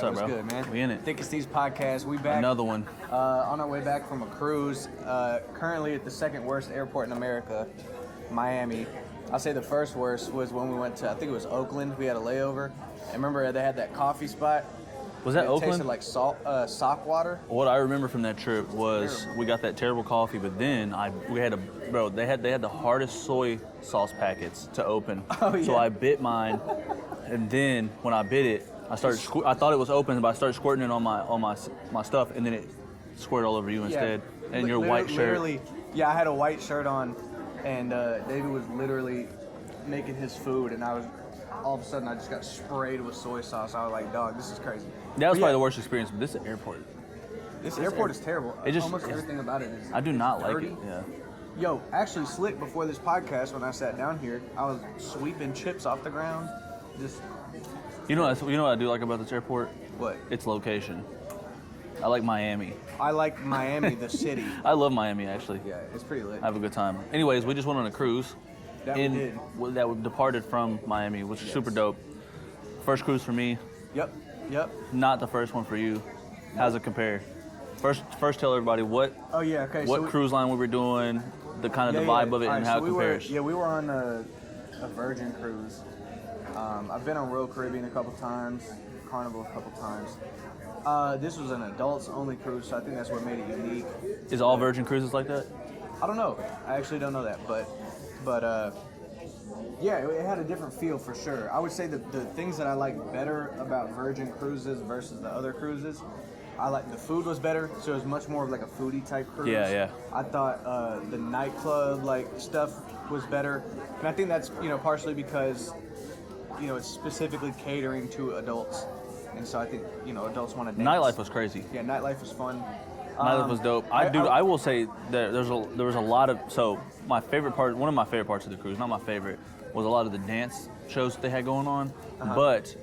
What's up, bro? Good, man? We in it. Thick as Thieves podcast. We back. Another one. On our way back from a cruise. Currently at the second worst airport in America, Miami. I'll say the first worst was when we went to, I think it was Oakland. We had a layover. And remember they had that coffee spot? Was that Oakland? It tasted like sock water. What I remember from that trip was we got that terrible coffee, but then they had the hardest soy sauce packets to open. Oh, yeah. So I bit mine, and then when I bit it, I thought it was open, but I started squirting it on my stuff, and then it squirted all over you instead. Yeah. And your white shirt. Yeah, I had a white shirt on, and David was literally making his food, and all of a sudden I just got sprayed with soy sauce. I was like, dog, this is crazy. That was probably the worst experience, but this airport. This airport is terrible. Almost everything about it is I do not dirty. like it. Yeah. Yo, actually, Slick, before this podcast, when I sat down here, I was sweeping chips off the ground. You know what I do like about this airport? What? Its location. I like Miami. I like Miami, the city. I love Miami, actually. Yeah, it's pretty lit. I have a good time. Anyways, we just went on a cruise. That That departed from Miami, which is super dope. First cruise for me. Yep. Not the first one for you. How's it compare? First tell everybody what cruise line we were doing, the kind of the vibe of it, and how it compares. We were on a Virgin cruise. I've been on Royal Caribbean a couple times, Carnival a couple times. This was an adults-only cruise, so I think that's what made it unique. Is all Virgin cruises like that? I don't know. I actually don't know that, but yeah, it had a different feel for sure. I would say that the things that I like better about Virgin cruises versus the other cruises, I like the food was better, so it was much more of like a foodie type cruise. Yeah. I thought the nightclub like stuff was better, and I think that's partially because it's specifically catering to adults, and so I think adults want to dance. Nightlife was crazy. Yeah, nightlife was fun. Nightlife was dope. I will say that there was a lot of one of my favorite parts of the cruise, not my favorite, was a lot of the dance shows that they had going on, but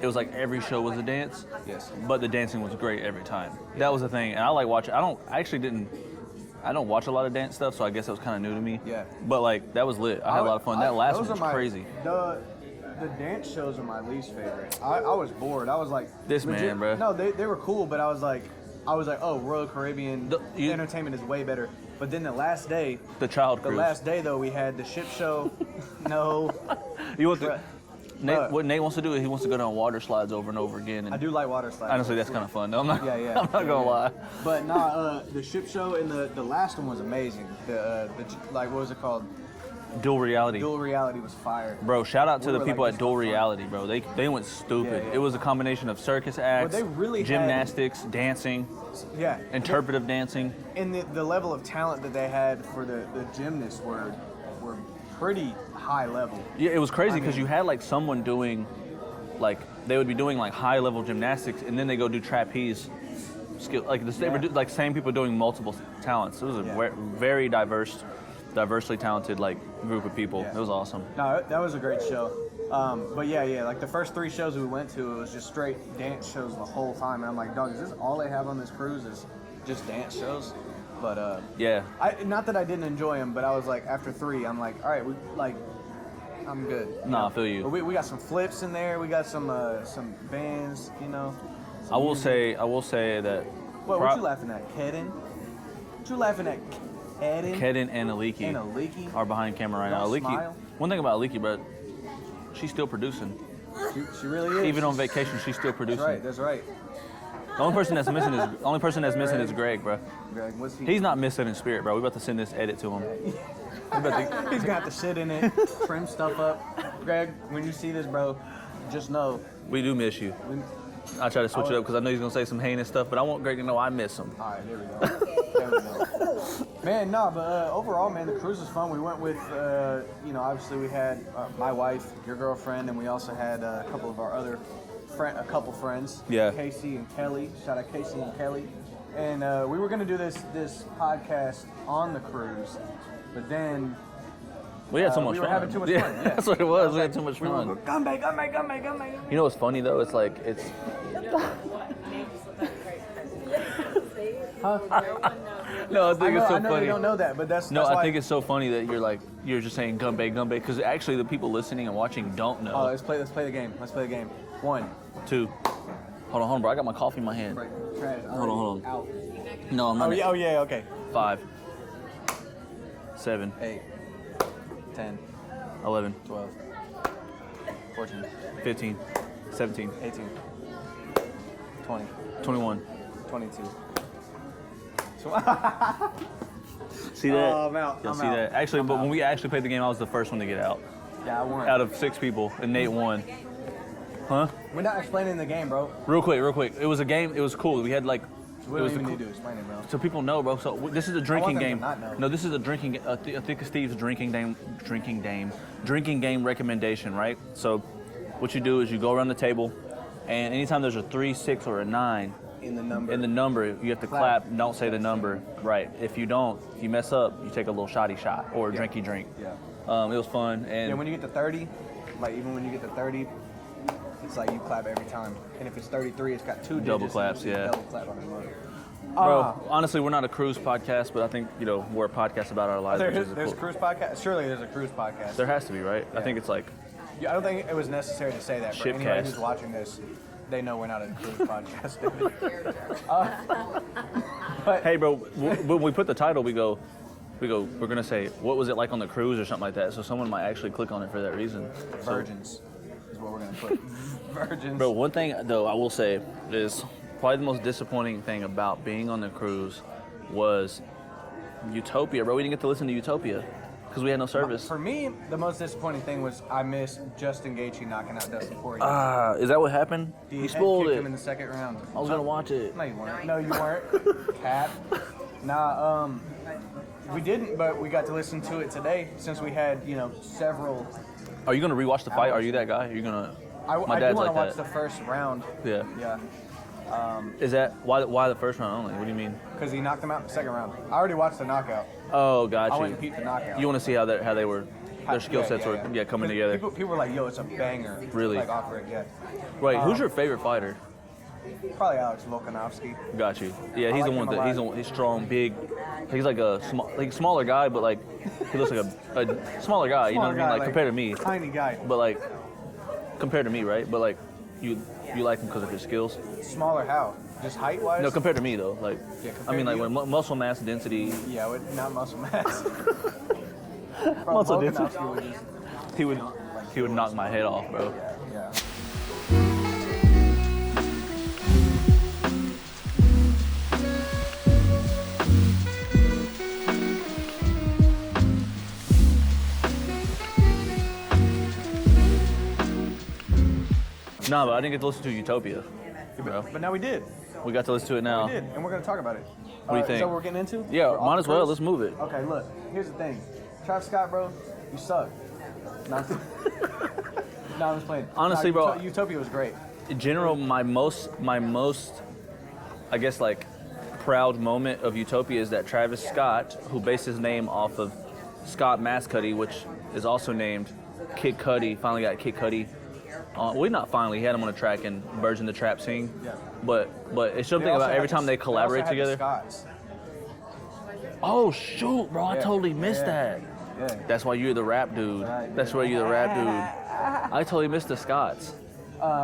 it was like every show was a dance. Yes. But the dancing was great every time. Yeah. That was the thing, and I like watching. I don't watch a lot of dance stuff, so I guess it was kind of new to me. Yeah. But like that was lit. I had a lot of fun. That last one was crazy. The dance shows are my least favorite. I was bored. I was like, this legit, man, bro. No, they were cool, but I was like, oh, Royal Caribbean entertainment is way better. But then the last day, the child cruise. The last day though, we had the ship show. No, you want to? What Nate wants to do is he wants to go down water slides over and over again. And I do like water slides. Honestly, that's kind of fun. I'm not gonna lie. But the ship show and the last one was amazing. What was it called? Dual Reality. Dual Reality was fire. Bro, shout out to the people at Dual Reality, bro. They went stupid. Yeah. It was a combination of circus acts, they really gymnastics, dancing, interpretive dancing. And the level of talent that they had for the gymnasts were pretty high level. Yeah, it was crazy because you had like someone doing, like they would be doing like high level gymnastics, and then they go do trapeze skill. Like they were like same people doing multiple talents. It was a very diversely talented like group of people. It was awesome. No, that was a great show. But like the first 3 shows we went to, it was just straight dance shows the whole time, and I'm like, dog, is this all they have on this cruise is just dance shows? But not that I didn't enjoy them, but I was like, after 3, I'm like, all right, I'm good. I feel you. But we got some flips in there. We got some bands, I will say that. What you laughing at, Kedin? What you laughing at? Kedin and Aliki are behind camera right now. Aliki, one thing about Aliki, bro, she's still producing. She really is. Even on vacation, she's still producing. That's right. The only person that's missing is Greg, bro. Greg, what's he? He's not missing in spirit, bro. We're about to send this edit to him. He's got to sit in it, trim stuff up. Greg, when you see this, bro, just know we do miss you. I try to switch it up because I know he's gonna say some heinous stuff, but I want Greg to know I miss him. All right, there we go. Man, but overall, man, the cruise was fun. We went with, obviously we had my wife, your girlfriend, and we also had a couple of our other friends. Yeah. Casey and Kelly. Shout out Casey and Kelly. And we were gonna do this podcast on the cruise, but then we had so much fun. We were having too much fun. Yeah. That's what it was. We had too much fun. Gumbe. You know what's funny though? It's like Huh? No, I think it's so I know funny. You don't know that, but that's no. I think it's so funny that you're just saying Gumbe because actually the people listening and watching don't know. Oh, let's play the game. 1, 2. Hold on, bro. I got my coffee in my hand. Right. Trash. Hold on. Out. No, I'm not. Oh yeah. Okay. 5, 7, 8, 10, 11, 12, 14, 15, 17, 18, 20, 21. 22. See that? Oh, I'm out. Y'all I'm see out. that? Actually, I'm but out. when we actually played the game, I was the first one to get out. Yeah, I won. Out of 6 people, and Nate won. Huh? We're not explaining the game, bro. Real quick. It was a game. It was cool. We had like. We don't even need to explain it, bro. So people know, bro. So this is a drinking them to game. not know. No, this is a drinking. I think of Steve's drinking game recommendation, right? So, what you do is you go around the table, and anytime there's a 3, 6, or a 9 In the number, you have to clap. Don't say the number, right? If you mess up, you take a little shotty shot or a drinky drink. Yeah. It was fun, and Yeah, when you get to 30, like even when you get to 30, it's like you clap every time. And if it's 33, it's got 2 digits. Double claps, and you yeah. Double clap on the mug. bro, honestly, we're not a cruise podcast, but I think we're a podcast about our lives. There's a cruise podcast. Surely there's a cruise podcast. There has to be, right? Yeah. I think it's like. Yeah, I don't think it was necessary to say that. For anybody Shipcast. who's watching this, they know we're not a cruise podcast. But Hey, bro, when we put the title, we're gonna say, what was it like on the cruise or something like that. So someone might actually click on it for that reason. virgins is what we're gonna put. Virgins. Bro, one thing though I will say is probably the most disappointing thing about being on the cruise was Utopia, bro. We didn't get to listen to Utopia because we had no service. For me, the most disappointing thing was I missed Justin Gaethje knocking out Dustin Poirier. Is that what happened? He You spoiled kicked it. him in the second round. I was gonna watch it. No, you weren't. No, you weren't. Cat. Nah, we didn't, but we got to listen to it today since we had, several. Are you gonna rewatch the fight? Are you that guy? Are you gonna? I My do dad's want like to watch that. the first round. Yeah. Yeah. Is that why the first round only? What do you mean? Because he knocked him out in the second round. I already watched the knockout. Oh, got I you. went and peeped the knockout. You want to see how they were, their skill sets were coming 'Cause together. People were like, yo, it's a banger. Really? Like off rip, yeah. Right. Who's your favorite fighter? Probably Alex Volkanovski. Got you. Yeah, he's like the one him a that lot. he's strong, big. He's like a smaller guy, but like he looks like a smaller guy. You know what I mean? Like compared to me, Tiny guy. but like compared to me, right? But like you like him because of his skills. Smaller how? Just height wise? No, compared to me though. Like Yeah, I mean, compared like to when muscle mass density, Yeah, not muscle mass. Bro, Muscle Volkanovski density. would just- he would knock my head off, bro. Yeah. No, but I didn't get to listen to Utopia, bro. But now we did. We got to listen to it now. We did, and we're going to talk about it. What do you think? Is that what we're getting into? Yeah, We're off might the as well. cruise? Let's move it. Okay, look. Here's the thing. Travis Scott, bro, you suck. No, I'm just playing. Honestly, bro. Utopia was great. In general, my most, I guess, like, proud moment of Utopia is that Travis Scott, who based his name off of Scott Mascuddy, which is also named Kid Cudi, finally got Kid Cudi. Well, not finally. He had him on a track in Virgin the Trap Scene. Yeah. But it's something about every time they collaborate together. Scots. Oh shoot, bro! I Yeah. totally missed Yeah. that. Yeah. That's why you're the rap dude. Right, That's why you're the rap dude. I totally missed the Scots.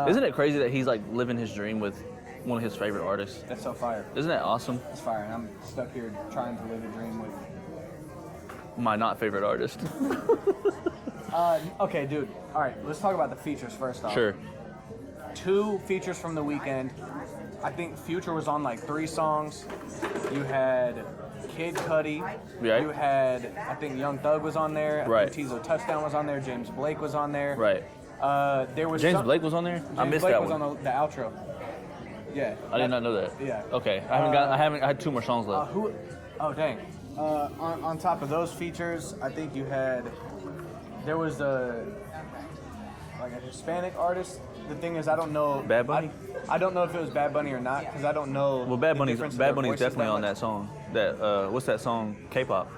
Isn't it crazy that he's like living his dream with one of his favorite artists? That's so fire. Isn't that awesome? That's fire. And I'm stuck here trying to live a dream with. My not favorite artist. Okay, dude. All right, let's talk about the features first off. Sure. 2 features from the weekend. I think Future was on like 3 songs. You had Kid Cudi. Right. You had, I think Young Thug was on there. Right. I think Tizo Touchdown was on there. James Blake was on there. Right. There was James Blake was on there. I James missed Blake that was one. on the outro. Yeah. I did not know that. Yeah. Okay. I had 2 more songs left. Oh dang. On top of those features, I think you had. There was a Hispanic artist. The thing is, I don't know. Bad Bunny? I don't know if it was Bad Bunny or not because I don't know. Well, Bad the Bunny's difference in their voices definitely on much. that song. That what's that song? K-pop.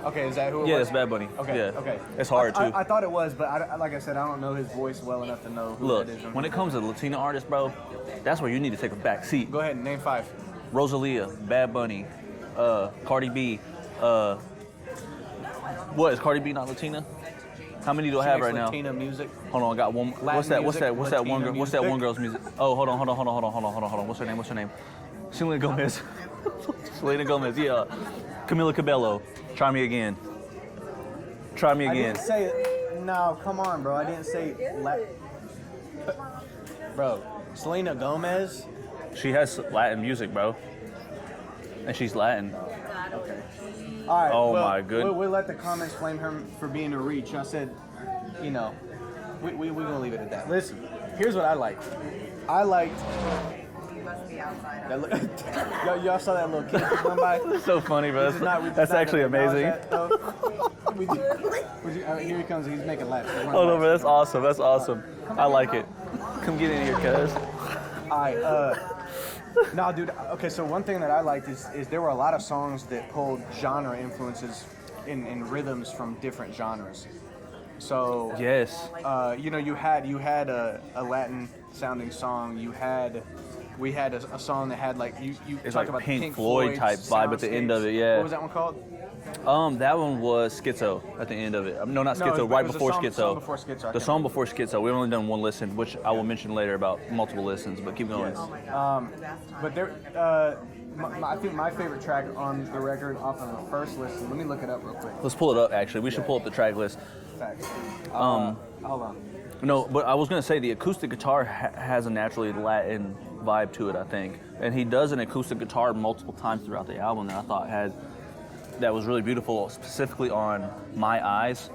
Okay, is that who it Yeah, was? that's Bad Bunny. Okay, Yeah. okay. It's hard, too. I thought it was, but like I said, I don't know his voice well enough to know who Look, that is. when it comes to Latino artists, bro, that's where you need to take a back seat. Go ahead and name 5. Rosalia, Bad Bunny, Cardi B. What is Cardi B not Latina? How many do I She have makes right now? Latina music. Hold on, I got one. What's that? What's music, that one Latina girl? What's that one music. girl's music? Oh, hold on. What's her name? Selena Gomez. Selena Gomez. Yeah. Camila Cabello. Try me again. I didn't say it. No, come on, bro. I didn't say Bro, Selena Gomez. She has Latin music, bro. And she's Latin. Okay. All right. Oh, well, my goodness. We'll let the comments flame her for being a reach. I said, we're gonna leave it at that. Listen, here's what I liked. I liked. Y'all saw that little kid come by? That's so funny, bro. That's actually amazing. Here he comes. He's making laps. Hold on, bro. That's awesome. I like it. Come get in here, cuz. All right. No, dude. Okay, so one thing that I liked is there were a lot of songs that pulled genre influences in rhythms from different genres. So yes, you had a Latin sounding song. We had a song that had like you it's talk like about Pink the Floyd type vibe at the end of it. Yeah. What was that one called? That one was Schizo at the end of it. No, not Schizo. No, right it was before the Schizo. song before Schizo. The song before Schizo. We've only done one listen, which I will mention later about multiple listens. But keep going. Yes. But there, I think my favorite track on the record off of the first listen. Let me look it up real quick. Let's pull it up. Actually, we should pull up the track list. Facts. Hold on. No, but I was gonna say the acoustic guitar has a naturally Latin vibe to it, I think, and he does an acoustic guitar multiple times throughout the album that I thought that was really beautiful, specifically on My Eyes,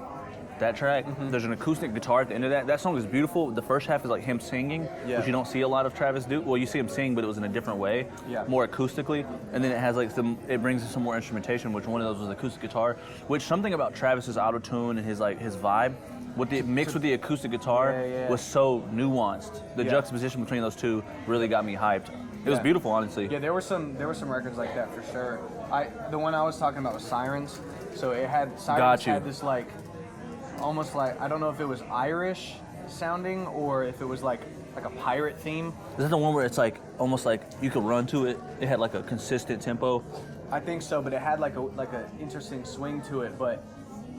that track. Mm-hmm. There's an acoustic guitar at the end of that. That song is beautiful. The first half is like him singing, which you don't see a lot of Travis do. Well, you see him sing, but it was in a different way, more acoustically. And then it has like it brings in some more instrumentation, which one of those was acoustic guitar. Which something about Travis's auto-tune and his vibe, mixed with the acoustic guitar was so nuanced. The juxtaposition between those two really got me hyped. It was beautiful, honestly. Yeah, there were some records like that for sure. The one I was talking about was Sirens. So it had Sirens had this like almost like, I don't know if it was Irish sounding or if it was like a pirate theme. Is that the one where it's like almost like you could run to it? It had like a consistent tempo. I think so, but it had like a interesting swing to it. But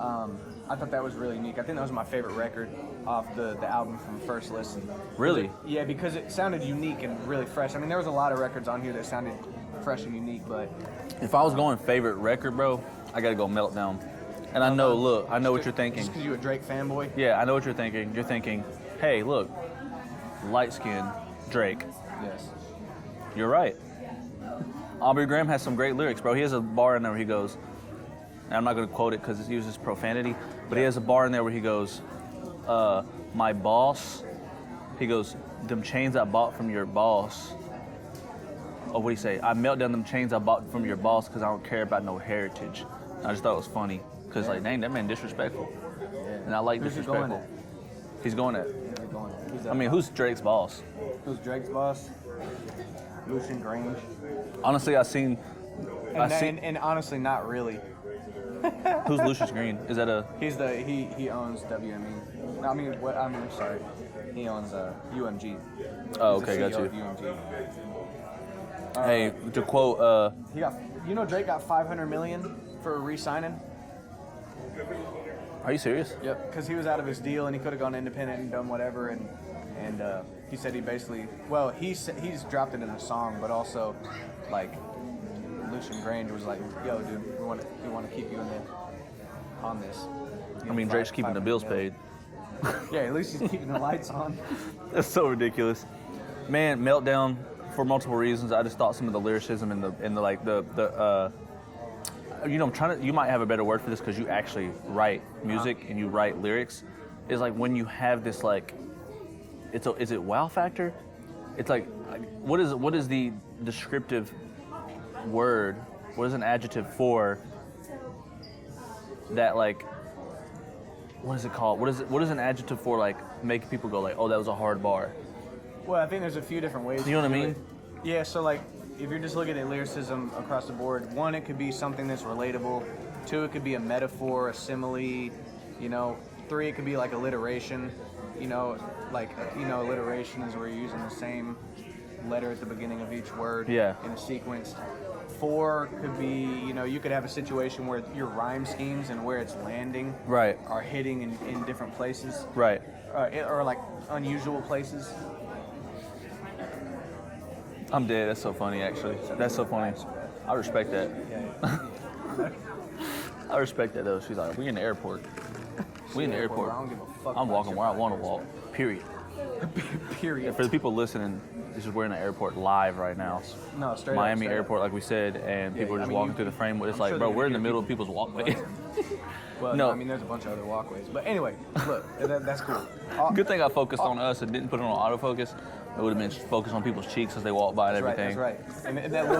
I thought that was really unique. I think that was my favorite record off the album from first listen. Really? Yeah, because it sounded unique and really fresh. I mean, there was a lot of records on here that sounded fresh and unique, but if I was going favorite record, bro, I gotta go Meltdown. And I know what you're thinking. Just because you're a Drake fanboy? Yeah, I know what you're thinking. You're thinking, hey, look, light skin, Drake. Yes. You're right. Aubrey Graham has some great lyrics, bro. He has a bar in there where he goes, and I'm not going to quote it because it uses profanity, but he has a bar in there where he goes, my boss, he goes, them chains I bought from your boss. Oh, what do you say? I melt down them chains I bought from your boss because I don't care about no heritage. I just thought it was funny because, like, dang, that man disrespectful. And I like disrespectful. He's going at. I mean, who's Drake's boss? Who's Drake's boss? Lucian Grange. Honestly, And honestly, not really. Who's Lucius Green? Is that a? He owns WME. No, I'm sorry. He owns UMG. Oh, okay, got you. UMG. Hey, to quote, Drake got $500 million for re-signing. Are you serious? Yep, because he was out of his deal and he could have gone independent and done whatever, and he said he basically, he's dropped it in a song, but also like Lucian Grange was like, yo, dude, we want to keep you on this. I mean, Drake's keeping the bills paid. Yeah, at least he's keeping the lights on. That's so ridiculous, man. Meltdown, for multiple reasons. I just thought some of the lyricism and the you might have a better word for this because you actually write music and you write lyrics. Is like when you have this like, is it wow factor? It's like, what is the descriptive word? What is an adjective for that, like, what is it called? What is an adjective for, like, making people go like, oh, that was a hard bar? Well, I think there's a few different ways. You know what I mean? Yeah, so like, if you're just looking at lyricism across the board, one, it could be something that's relatable. Two, it could be a metaphor, a simile. Three, it could be like alliteration. Alliteration is where you're using the same letter at the beginning of each word in a sequence. 4 could be, you know, you could have a situation where your rhyme schemes and where it's landing are hitting in different places. Right. Or like unusual places. I'm dead. That's so funny, actually. That's so funny. I respect that. Yeah. I respect that, though. She's like, we in the airport. We in the airport. I don't give a fuck. I'm walking where I want to walk. Period. Period. And for the people listening, this is we're in the airport live right now. No, straight Miami up, airport, like we said, and people are just walking through the frame. It's like, bro, we're in the middle of people's walkway. Well, no, I mean, there's a bunch of other walkways. But anyway, look, that's cool. Good thing I focused on us and didn't put it on autofocus. It would have been focused on people's cheeks as they walk by and everything. That's right. And that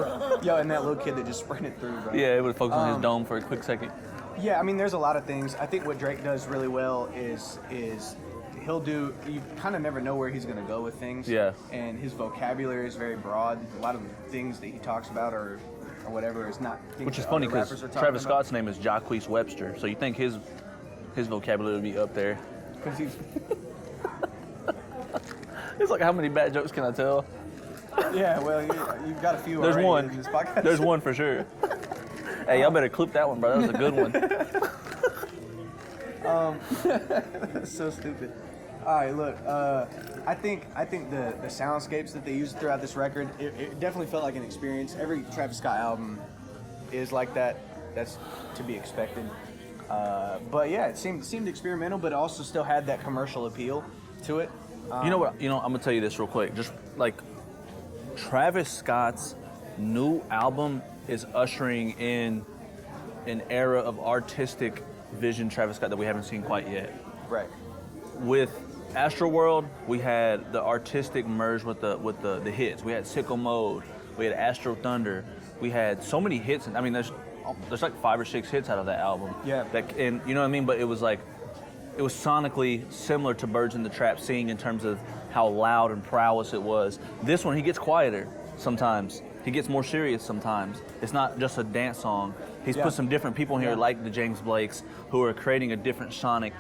little kid that just sprinted through, bro. Yeah, it would have focused on his dome for a quick second. Yeah, I mean, there's a lot of things. I think what Drake does really well is he'll do. You kind of never know where he's gonna go with things. Yeah. And his vocabulary is very broad. A lot of the things that he talks about or whatever is not. Which is funny because Travis Scott's name is Jacquees Webster, so you think his vocabulary would be up there. Because he's. It's like, how many bad jokes can I tell? Yeah, well, you've got a few. There's one. In this podcast. There's one for sure. Hey, y'all better clip that one, bro. That was a good one. That's so stupid. All right, look. I think the soundscapes that they used throughout this record, it definitely felt like an experience. Every Travis Scott album is like that. That's to be expected. But yeah, it seemed experimental, but it also still had that commercial appeal to it. You know what? I'm gonna tell you this real quick. Just like Travis Scott's new album is ushering in an era of artistic vision Travis Scott that we haven't seen quite yet. Right. With Astroworld, we had the artistic merge with the hits. We had Sicko Mode, we had Astro Thunder, we had so many hits. I mean, there's like 5 or 6 hits out of that album. Yeah. And you know what I mean? But it was sonically similar to Birds in the Trap Sing in terms of how loud and prowess it was. This one, he gets quieter sometimes. He gets more serious sometimes. It's not just a dance song. He's put some different people in here, like the James Blakes, who are creating a different sonic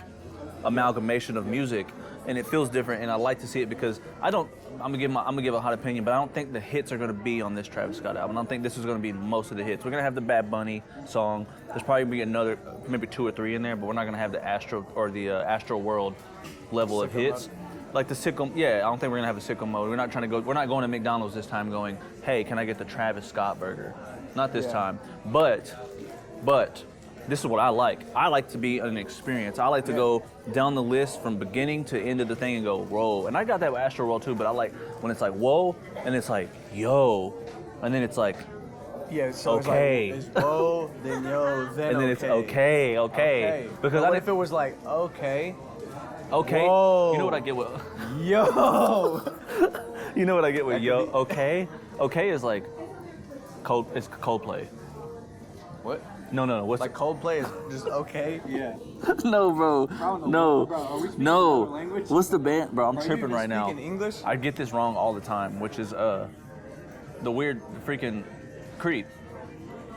amalgamation of music, and it feels different. And I like to see it because I'm gonna give a hot opinion, but I don't think the hits are gonna be on this Travis Scott album. I don't think this is gonna be most of the hits. We're gonna have the Bad Bunny song. There's probably gonna be another, maybe 2 or 3 in there, but we're not gonna have the Astro or the Astro World level of hits. Like the Sicko, I don't think we're gonna have a Sicko Mode. We're not going to McDonald's this time going, hey, can I get the Travis Scott burger? Not this time. But this is what I like. I like to be an experience. I like to go down the list from beginning to end of the thing and go, whoa. And I got that with Astro World too, but I like when it's like, whoa, and it's like, yo, and then it's like, so okay. It's like, it's whoa, then yo, then and then it's okay. Because what if it was like, okay. Whoa. You know what I get with yo? You know what I get with yo? Okay. Okay is like it's Coldplay. What? No. What's like Coldplay is just okay? Yeah. No, bro. No. Bro, are we speaking no. another language? What's the band, bro? I'm tripping right now. Speaking English? I get this wrong all the time, which is the freaking Creep.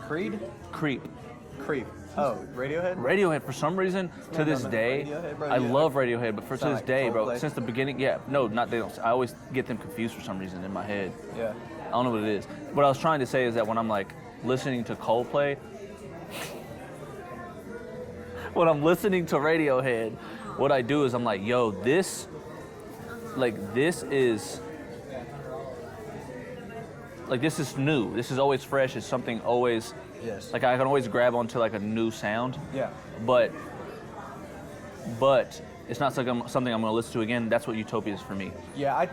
Creed? Creep. Oh, Radiohead? Radiohead, for some reason, to this day, I love Radiohead, but to this day, bro, since the beginning, they don't. I always get them confused for some reason in my head. Yeah. I don't know what it is. What I was trying to say is that when I'm like listening to Coldplay, when I'm listening to Radiohead, what I do is I'm like, yo, this is new. This is always fresh. It's something always. Yes. Like I can always grab onto like a new sound. Yeah. But it's not something I'm going to listen to again. That's what Utopia is for me. Yeah, I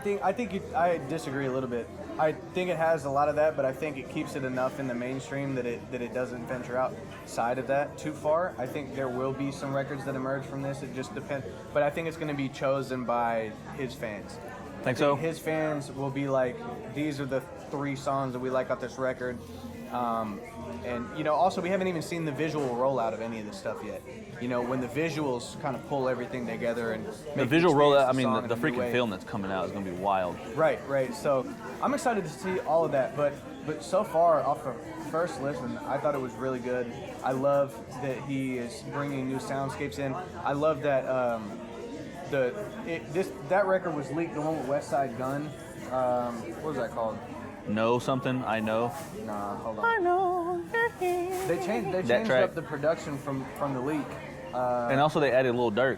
disagree a little bit. I think it has a lot of that, but I think it keeps it enough in the mainstream that it doesn't venture outside of that too far. I think there will be some records that emerge from this. It just depends. But I think it's going to be chosen by his fans. Think so? His fans will be like, these are the 3 songs that we like off this record. And, also we haven't even seen the visual rollout of any of this stuff yet. When the visuals kind of pull everything together and make the visual rollout, the freaking freaking film that's coming out is going to be wild. Right. So I'm excited to see all of that. But so far, off the first listen, I thought it was really good. I love that he is bringing new soundscapes in. I love that that record was leaked, the one with West Side Gun. What was that called? Know something? I know. Nah, hold on. I know. They changed up the production from the leak. And also they added Lil Durk.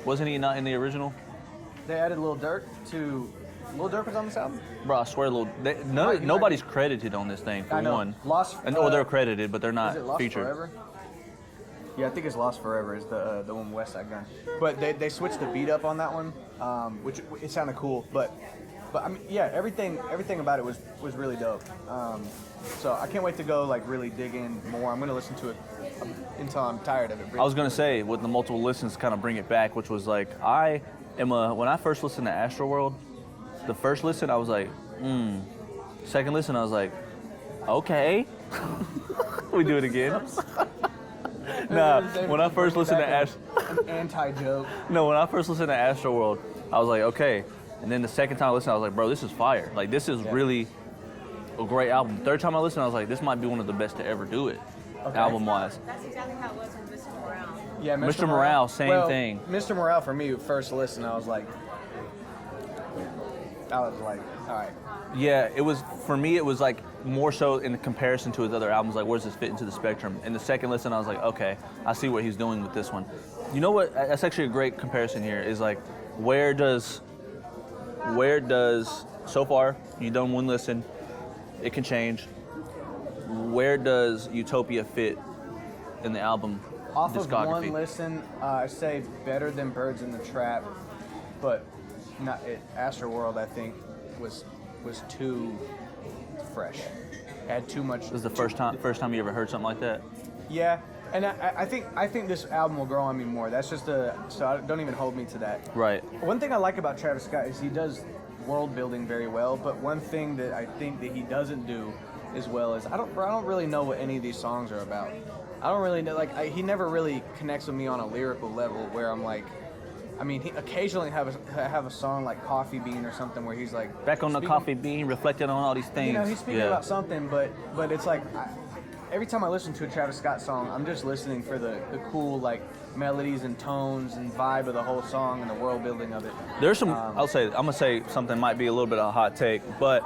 Wasn't he not in the original? They added Lil Durk to... Lil Durk was on this album? Bro, I swear, nobody's credited on this thing, for one. They're credited, but they're not is it Lost featured. Forever? Yeah, I think it's Lost Forever is the one West Side Gun. But they switched the beat up on that one, which it sounded cool. But I mean, yeah, everything about it was really dope. So I can't wait to go like really dig in more. I'm gonna listen to it until I'm tired of it. I was gonna say with the multiple listens, kind of bring it back, which was like when I first listened to Astroworld, the first listen I was like, Second listen I was like, okay. We do it again. Nah, when I first listened to an anti-joke. No, when I first listened to Astroworld, I was like, okay. And then the second time I listened, I was like, bro, this is fire. Like, this is really a great album. Third time I listened, I was like, this might be one of the best to ever do it, album-wise. That's exactly how it was with Mr. Morale. Yeah, Mr. Morale, same thing. Mr. Morale, for me, first listen, I was like, all right. Yeah, for me, it was like more so in comparison to his other albums, like where does this fit into the spectrum? And the second listen, I was like, okay, I see what he's doing with this one. You know what? That's actually a great comparison here is like, where does, so far, you've done one listen, it can change. Where does Utopia fit in the album Off discography? of one listen, I say better than Birds in the Trap, but not it. Astroworld, I think, was too fresh. Had too much. This is the first time you ever heard something like that? Yeah, and I think this album will grow on me more. That's just so don't even hold me to that. Right. One thing I like about Travis Scott is he does world building very well, but one thing that I think that he doesn't do as well is I don't really know what any of these songs are about. I don't really know. He never really connects with me on a lyrical level where I'm like. I mean, he occasionally have a song like Coffee Bean or something where he's like back on the coffee bean, reflecting on all these things. You know, he's speaking about something, but it's like every time I listen to a Travis Scott song, I'm just listening for the cool like melodies and tones and vibe of the whole song and the world building of it. There's some. I'm gonna say something might be a little bit of a hot take, but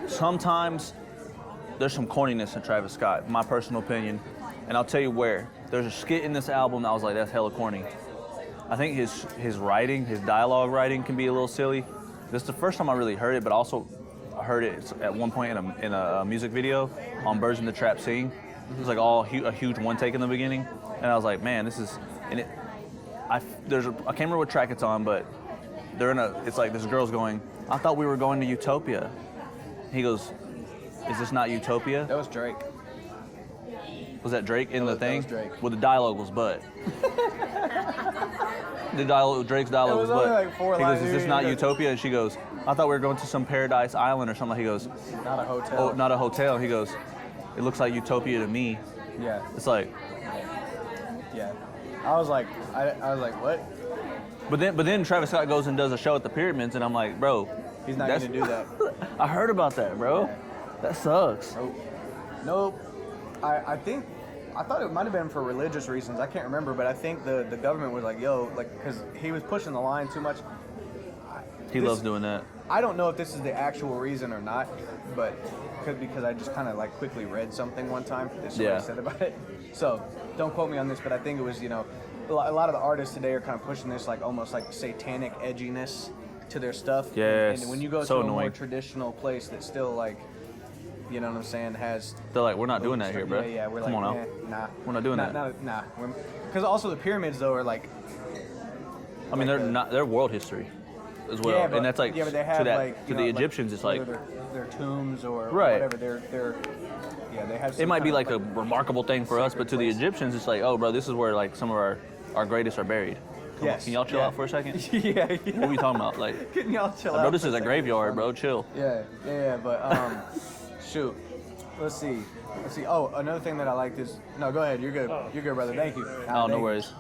sometimes there's some corniness in Travis Scott, my personal opinion, and I'll tell you where. There's a skit in this album that I was like, that's hella corny. I think his writing, his dialogue writing can be a little silly. This is the first time I really heard it, but also I heard it at one point in a music video on Birds in the Trap Sing. It was like a huge one take in the beginning. And I was like, man, this is, and I can't remember what track it's on, but it's like this girl's going, I thought we were going to Utopia. He goes, is this not Utopia? That was Drake. Was that Drake in the thing? That was Drake. Well, the dialogue was but. Drake's dialogue was only but. like 4 He lines. goes, is this not Utopia? And she goes, I thought we were going to some paradise island or something. He goes, not a hotel. Oh, not a hotel. He goes, it looks like Utopia to me. Yeah. It's like. Yeah. I was like, what? But then Travis Scott goes and does a show at the Pyramids, and I'm like, bro. He's not going to do that. I heard about that, bro. That sucks. Nope. I thought it might have been for religious reasons. I can't remember, but I think the government was like, yo, like, because he was pushing the line too much. He loves doing that. I don't know if this is the actual reason or not, but because I just kind of like quickly read something one time that somebody said about it. So don't quote me on this, but I think it was, a lot of the artists today are kind of pushing this like almost like satanic edginess to their stuff. Yes. And when you go to a more traditional place that still like, you know what I'm saying, they're like, we're not doing that here, bro. Yeah, we're Come like, on now. nah. We're not doing that. Nah. Because also the pyramids though are like. I mean, they're world history as well, yeah, but, and that's like but they have to the Egyptians, it's like their tombs or right. Whatever. They have. It might be like a remarkable thing for us, but to the Egyptians, it's like, oh, bro, this is where like some of our greatest are buried. Yes. Can y'all chill out for a second? Yeah. What are we talking about? Like, can y'all chill out? Bro, this is a graveyard, bro. Chill. Yeah. But shoot. Let's see. Oh, another thing that I liked is no. Go ahead. You're good. You're good, brother. Thank you. Oh, no worries.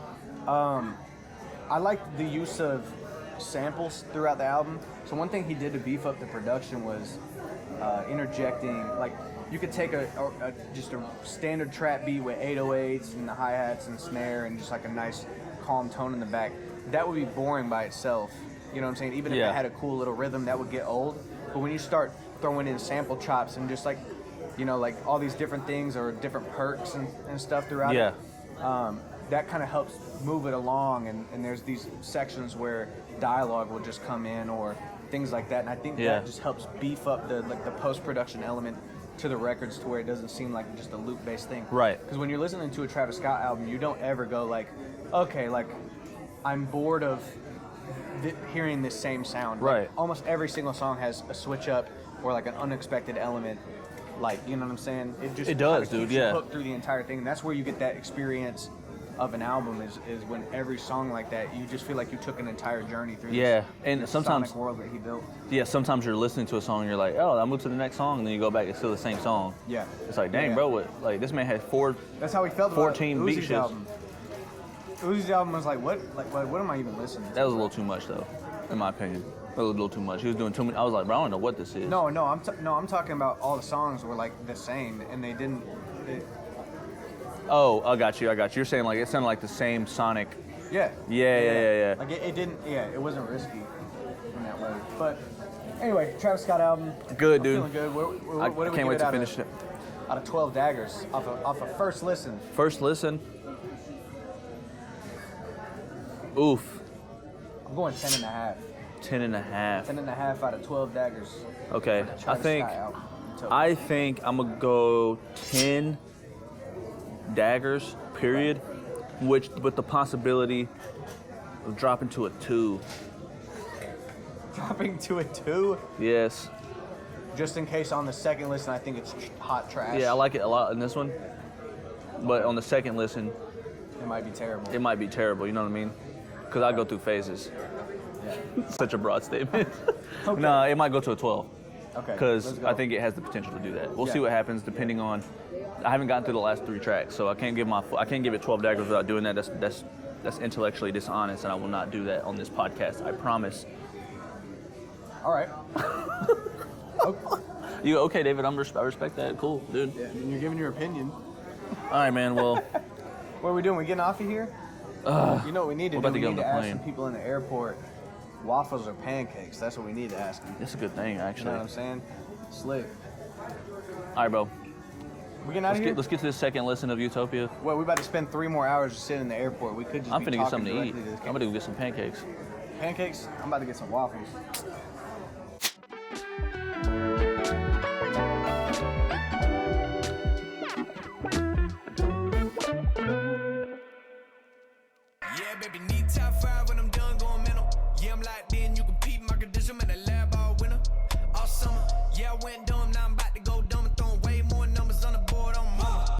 I liked the use of samples throughout the album. So one thing he did to beef up the production was interjecting. Like you could take just a standard trap beat with 808s and the hi-hats and snare and just like a nice calm tone in the back. That would be boring by itself. You know what I'm saying? Even if it had a cool little rhythm, that would get old. But when you start throwing in sample chops and just like, you know, like all these different things or different perks and stuff throughout it. That kind of helps move it along, and there's these sections where dialogue will just come in or things like that, and I think that just helps beef up the post-production element to the records to where it doesn't seem like just a loop-based thing. Right. Because when you're listening to a Travis Scott album, you don't ever go like, okay, like I'm bored of hearing this same sound. Right. Like, almost every single song has a switch up or like an unexpected element. Like, you know what I'm saying? It does, dude. Keeps you hooked through the entire thing. And that's where you get that experience of an album is when every song like that, you just feel like you took an entire journey through and sometimes sonic world that he built. Sometimes you're listening to a song and you're like, oh, I moved to the next song, and then you go back, it's still the same song. Yeah. It's like, dang, bro, what, like this man had That's how he felt 14 about beat Uzi's shits. album. Uzi's album was like, what am I even listening to? That was a little too much, though, in my opinion. That was a little too much. He was doing too many. I was like, bro, I don't know what this is. No, I'm talking about all the songs were like the same, and they didn't. Oh, I got you. You're saying like it sounded like the same sonic. Yeah. Yeah. Like it didn't. Yeah, it wasn't risky in that way. But anyway, Travis Scott album. Good, dude. Feeling good. What I do we can't give wait it to out finish of, it. Out of 12 daggers off of first listen. First listen. Oof. I'm going 10 and a half. 10 and a half. 10 and a half out of 12 daggers. Okay. I think I'm gonna go 10 daggers. Period. Which with the possibility of dropping to a 2. Dropping to a 2? Yes. Just in case on the second listen, I think it's hot trash. Yeah, I like it a lot in this one. But on the second listen, it might be terrible. It might be terrible, you know what I mean? Because I go through phases. Yeah. Such a broad statement. Okay. No, it might go to a 12. Okay. Because I think it has the potential to do that. We'll see what happens depending on. I haven't gotten through the last 3 tracks, so I can't give it 12 daggers without doing that. That's intellectually dishonest, and I will not do that on this podcast. I promise. All right. You okay, David? I respect that. Cool, dude. Yeah, you're giving your opinion. All right, man. Well, what are we doing? We getting off of here? You know what we need to do? We need to ask some people in the airport, waffles or pancakes. That's what we need to ask them. It's a good thing, actually. You know what I'm saying? Slick. All right, bro. We getting out of here? Let's get to the second listen of Utopia. Well, we're about to spend 3 more hours just sitting in the airport. We could just I'm be finna get something to eat. to I'm gonna go get some pancakes. Pancakes? I'm about to get some waffles. Yeah, baby, need top 5 when I'm done going mental. Yeah, I'm locked in, you can peep my condition, I'm in the lab all winter, all summer. Yeah, I went done.